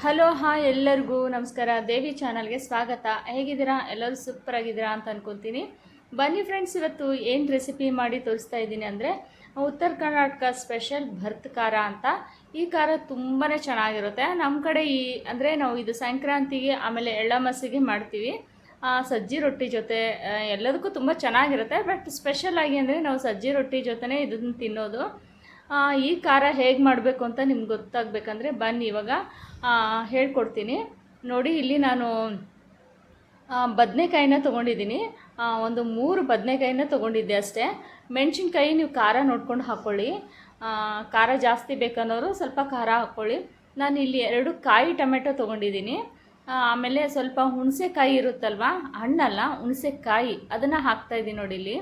Hello hi ಎಲ್ಲರಿಗೂ ನಮಸ್ಕಾರ. ದೇವಿ ಚಾನಲ್ಗೆ ಸ್ವಾಗತ. ಹೇಗಿದ್ದೀರಾ? ಎಲ್ಲರೂ ಸೂಪರ್ ಆಗಿದ್ದೀರಾ ಅಂತ ಅನ್ಕೊತೀನಿ. ಬನ್ನಿ ಫ್ರೆಂಡ್ಸ್, ಇವತ್ತು ಏನು ರೆಸಿಪಿ ಮಾಡಿ ತೋರಿಸ್ತಾ ಇದ್ದೀನಿ ಅಂದರೆ ಉತ್ತರ ಕರ್ನಾಟಕ ಸ್ಪೆಷಲ್ ಭರ್ತ್ ಖಾರ ಅಂತ. ಈ ಖಾರ ತುಂಬಾ ಚೆನ್ನಾಗಿರುತ್ತೆ. ನಮ್ಮ ಕಡೆ ಅಂದರೆ ನಾವು ಇದು ಸಂಕ್ರಾಂತಿಗೆ ಆಮೇಲೆ ಎಳ್ಳಮಾಸಿಗೆ ಮಾಡ್ತೀವಿ. ಸಜ್ಜಿ ರೊಟ್ಟಿ ಜೊತೆ ಎಲ್ಲದಕ್ಕೂ ತುಂಬ ಚೆನ್ನಾಗಿರುತ್ತೆ. ಬಟ್ ಸ್ಪೆಷಲ್ ಆಗಿ ಅಂದರೆ ನಾವು ಸಜ್ಜಿ ರೊಟ್ಟಿ ಜೊತೆನೇ ಇದನ್ನು ತಿನ್ನೋದು. ಈ ಖಾರ ಹೇಗೆ ಮಾಡಬೇಕು ಅಂತ ನಿಮ್ಗೆ ಗೊತ್ತಾಗಬೇಕಂದ್ರೆ ಬನ್ನಿ ಇವಾಗ ಹೇಳ್ಕೊಡ್ತೀನಿ. ನೋಡಿ, ಇಲ್ಲಿ ನಾನು ಬದನೆಕಾಯಿನ ತೊಗೊಂಡಿದ್ದೀನಿ. ಒಂದು 3 ಬದನೆಕಾಯಿನ ತೊಗೊಂಡಿದ್ದೆ ಅಷ್ಟೇ. ಮೆಣಸಿನ್ಕಾಯಿ ನೀವು ಖಾರ ನೋಡ್ಕೊಂಡು ಹಾಕ್ಕೊಳ್ಳಿ. ಖಾರ ಜಾಸ್ತಿ ಬೇಕನ್ನೋರು ಸ್ವಲ್ಪ ಖಾರ ಹಾಕ್ಕೊಳ್ಳಿ. ನಾನು ಇಲ್ಲಿ 2 ಕಾಯಿ ಟೊಮೆಟೊ ತೊಗೊಂಡಿದ್ದೀನಿ. ಆಮೇಲೆ ಸ್ವಲ್ಪ ಹುಣಸೆಕಾಯಿ ಇರುತ್ತಲ್ವ, ಹಣ್ಣಲ್ಲ ಹುಣಸೆಕಾಯಿ, ಅದನ್ನು ಹಾಕ್ತಾಯಿದ್ದೀನಿ ನೋಡಿ. ಇಲ್ಲಿ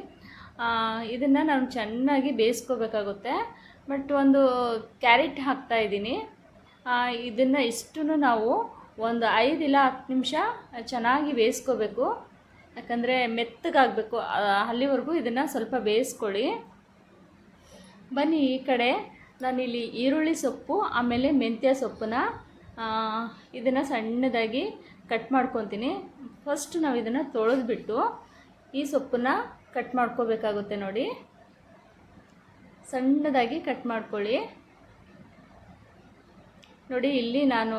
ಇದನ್ನು ನಾನು ಚೆನ್ನಾಗಿ ಬೇಯಿಸ್ಕೋಬೇಕಾಗುತ್ತೆ. ಬಟ್ ಒಂದು ಕ್ಯಾರೆಟ್ ಹಾಕ್ತಾಯಿದ್ದೀನಿ. ಇದನ್ನು ಇಷ್ಟನ್ನು ನಾವು ಒಂದು 5 ಇಲ್ಲ 10 ನಿಮಿಷ ಚೆನ್ನಾಗಿ ಬೇಯಿಸ್ಕೋಬೇಕು. ಯಾಕಂದರೆ ಮೆತ್ತಗಾಗಬೇಕು, ಅಲ್ಲಿವರೆಗೂ ಇದನ್ನು ಸ್ವಲ್ಪ ಬೇಯಿಸ್ಕೊಳ್ಳಿ. ಬನ್ನಿ, ಈ ಕಡೆ ನಾನಿಲ್ಲಿ ಈರುಳ್ಳಿ ಸೊಪ್ಪು ಆಮೇಲೆ ಮೆಂತ್ಯ ಸೊಪ್ಪನ್ನ ಇದನ್ನು ಸಣ್ಣದಾಗಿ ಕಟ್ ಮಾಡ್ಕೊತೀನಿ. ಫಸ್ಟ್ ನಾವು ಇದನ್ನು ತೊಳೆದ್ಬಿಟ್ಟು ಈ ಸೊಪ್ಪನ್ನ ಕಟ್ ಮಾಡ್ಕೋಬೇಕಾಗುತ್ತೆ. ನೋಡಿ, ಸಣ್ಣದಾಗಿ ಕಟ್ ಮಾಡ್ಕೊಳ್ಳಿ. ನೋಡಿ, ಇಲ್ಲಿ ನಾನು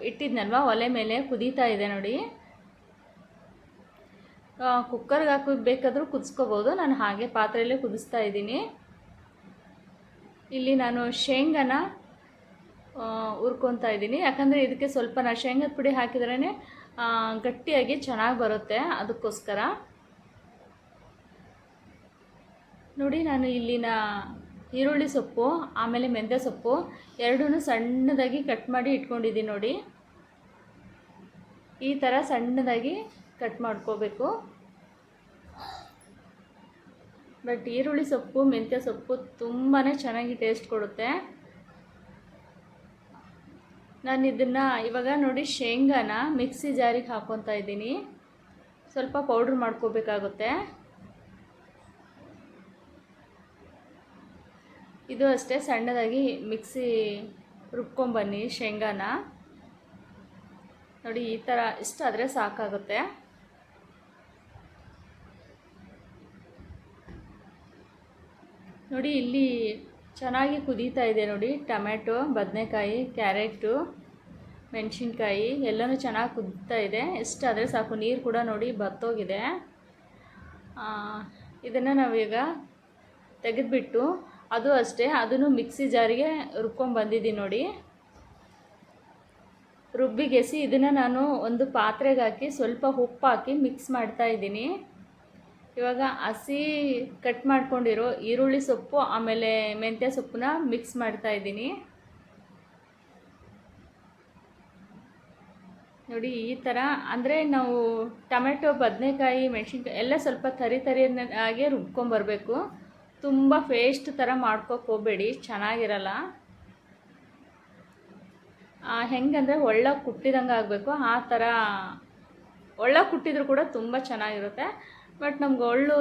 ಇಟ್ಟಿದ್ನಲ್ವ ಒಲೆ ಮೇಲೆ ಕುದೀತಾ ಇದೆ ನೋಡಿ. ಕುಕ್ಕರ್ಗೆ ಹಾಕಬೇಕಾದ್ರೂ ಕುದಿಸ್ಕೋಬೋದು. ನಾನು ಹಾಗೆ ಪಾತ್ರೆಯಲ್ಲೇ ಕುದಿಸ್ತಾ ಇದ್ದೀನಿ. ಇಲ್ಲಿ ನಾನು ಶೇಂಗಾನ ಹುರ್ಕೊತಾ ಇದ್ದೀನಿ. ಯಾಕಂದರೆ ಇದಕ್ಕೆ ಸ್ವಲ್ಪ ಶೇಂಗದ ಪುಡಿ ಹಾಕಿದ್ರೇ ಗಟ್ಟಿಯಾಗಿ ಚೆನ್ನಾಗಿ ಬರುತ್ತೆ, ಅದಕ್ಕೋಸ್ಕರ. ನೋಡಿ, ನಾನು ಇಲ್ಲಿನ ಈರುಳ್ಳಿ ಸೊಪ್ಪು ಆಮೇಲೆ ಮೆಂತ್ಯ ಸೊಪ್ಪು ಎರಡೂ ಸಣ್ಣದಾಗಿ ಕಟ್ ಮಾಡಿ ಇಟ್ಕೊಂಡಿದ್ದೀನಿ. ನೋಡಿ, ಈ ಥರ ಸಣ್ಣದಾಗಿ ಕಟ್ ಮಾಡ್ಕೋಬೇಕು. ಬಟ್ ಈರುಳ್ಳಿ ಸೊಪ್ಪು ಮೆಂತ್ಯ ಸೊಪ್ಪು ತುಂಬಾ ಚೆನ್ನಾಗಿ ಟೇಸ್ಟ್ ಕೊಡುತ್ತೆ. ನಾನು ಇದನ್ನು ಇವಾಗ ನೋಡಿ ಶೇಂಗಾನ ಮಿಕ್ಸಿ ಜಾರಿಗೆ ಹಾಕ್ಕೊತಾ ಇದ್ದೀನಿ. ಸ್ವಲ್ಪ ಪೌಡ್ರ್ ಮಾಡ್ಕೋಬೇಕಾಗುತ್ತೆ. ಇದು ಅಷ್ಟೇ ಸಣ್ಣದಾಗಿ ಮಿಕ್ಸಿ ರುಬ್ಕೊಂಬನ್ನಿ ಶೇಂಗಾನ. ನೋಡಿ, ಈ ಥರ ಇಷ್ಟಾದರೆ ಸಾಕಾಗುತ್ತೆ. ನೋಡಿ, ಇಲ್ಲಿ ಚೆನ್ನಾಗಿ ಕುದೀತಾ ಇದೆ ನೋಡಿ. ಟೊಮೆಟೊ, ಬದನೆಕಾಯಿ, ಕ್ಯಾರೆಟು, ಮೆಣಸಿನ್ಕಾಯಿ ಎಲ್ಲನೂ ಚೆನ್ನಾಗಿ ಕುದೀತಾ ಇದೆ. ಇಷ್ಟಾದರೆ ಸಾಕು. ನೀರು ಕೂಡ ನೋಡಿ ಬತ್ತೋಗಿದೆ. ಇದನ್ನು ನಾವೀಗ ತೆಗೆದುಬಿಟ್ಟು ಅದು ಅಷ್ಟೇ ಅದನ್ನು ಮಿಕ್ಸಿ ಜಾರಿಗೆ ರುಬ್ಕೊಂಡ್ಬಂದಿದ್ದೀನಿ ನೋಡಿ. ರುಬ್ಬಿಗೆಸಿ ಇದನ್ನು ನಾನು ಒಂದು ಪಾತ್ರೆಗೆ ಹಾಕಿ ಸ್ವಲ್ಪ ಉಪ್ಪು ಹಾಕಿ ಮಿಕ್ಸ್ ಮಾಡ್ತಾ ಇದ್ದೀನಿ. ಇವಾಗ ಹಸಿ ಕಟ್ ಮಾಡ್ಕೊಂಡಿರೋ ಈರುಳ್ಳಿ ಸೊಪ್ಪು ಆಮೇಲೆ ಮೆಂತ್ಯ ಸೊಪ್ಪನ್ನ ಮಿಕ್ಸ್ ಮಾಡ್ತಾ ಇದ್ದೀನಿ. ನೋಡಿ, ಈ ಥರ ಅಂದರೆ ನಾವು ಟೊಮೆಟೊ, ಬದನೆಕಾಯಿ, ಮೆಣಸಿನ್ಕಾಯಿ ಎಲ್ಲ ಸ್ವಲ್ಪ ತರಿಯಾಗೆ ರುಬ್ಕೊಂಬರಬೇಕು. ತುಂಬ ಪೇಸ್ಟ್ ಥರ ಮಾಡ್ಕೋಕ್ಕೆ ಹೋಗಬೇಡಿ, ಚೆನ್ನಾಗಿರಲ್ಲ. ಹೆಂಗಂದರೆ ಒಳ್ಳಗೆ ಕುಟ್ಟಿದಂಗೆ ಆಗಬೇಕು. ಆ ಥರ ಒಳ್ಳಗೆ ಕುಟ್ಟಿದ್ರೂ ಕೂಡ ತುಂಬ ಚೆನ್ನಾಗಿರುತ್ತೆ. ಬಟ್ ನಮ್ಗೆ ಒಳ್ಳು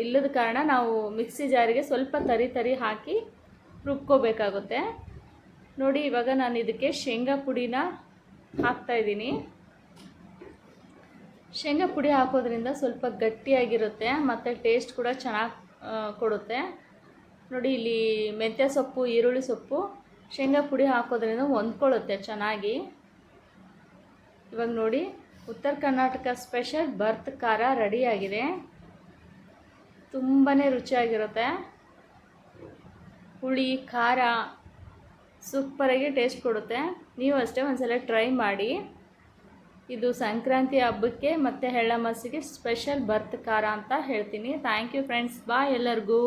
ಇಲ್ಲದ ಕಾರಣ ನಾವು ಮಿಕ್ಸಿ ಜಾರಿಗೆ ಸ್ವಲ್ಪ ತರಿ ಹಾಕಿ ರುಬ್ಕೋಬೇಕಾಗುತ್ತೆ. ನೋಡಿ, ಇವಾಗ ನಾನು ಇದಕ್ಕೆ ಶೇಂಗಾ ಪುಡಿನ ಹಾಕ್ತಾಯಿದ್ದೀನಿ. ಶೇಂಗಾ ಪುಡಿ ಹಾಕೋದ್ರಿಂದ ಸ್ವಲ್ಪ ಗಟ್ಟಿಯಾಗಿರುತ್ತೆ ಮತ್ತು ಟೇಸ್ಟ್ ಕೂಡ ಚೆನ್ನಾಗಿ ಕೊಡುತ್ತೆ. ನೋಡಿ, ಇಲ್ಲಿ ಮೆಂತ್ಯ ಸೊಪ್ಪು, ಈರುಳ್ಳಿ ಸೊಪ್ಪು, ಶೇಂಗಾ ಪುಡಿ ಹಾಕೋದ್ರಿಂದ ಹೊಂದ್ಕೊಳ್ಳುತ್ತೆ ಚೆನ್ನಾಗಿ. ಇವಾಗ ನೋಡಿ, ಉತ್ತರ ಕರ್ನಾಟಕ ಸ್ಪೆಷಲ್ ಭರ್ತ್ ಖಾರ ರೆಡಿಯಾಗಿದೆ. ತುಂಬಾ ರುಚಿಯಾಗಿರುತ್ತೆ. ಹುಳಿ ಖಾರ ಸೂಪರಾಗಿ ಟೇಸ್ಟ್ ಕೊಡುತ್ತೆ. ನೀವು ಅಷ್ಟೇ ಒಂದ್ಸಲ ಟ್ರೈ ಮಾಡಿ. ಇದು ಸಂಕ್ರಾಂತಿ ಹಬ್ಬಕ್ಕೆ ಮತ್ತು ಎಳ್ಳಮಾಸಿಗೆ ಸ್ಪೆಷಲ್ ಭರ್ತ್ ಖಾರ ಅಂತ ಹೇಳ್ತೀನಿ. Thank you friends. ಬಾಯ್ ಎಲ್ಲರಿಗೂ.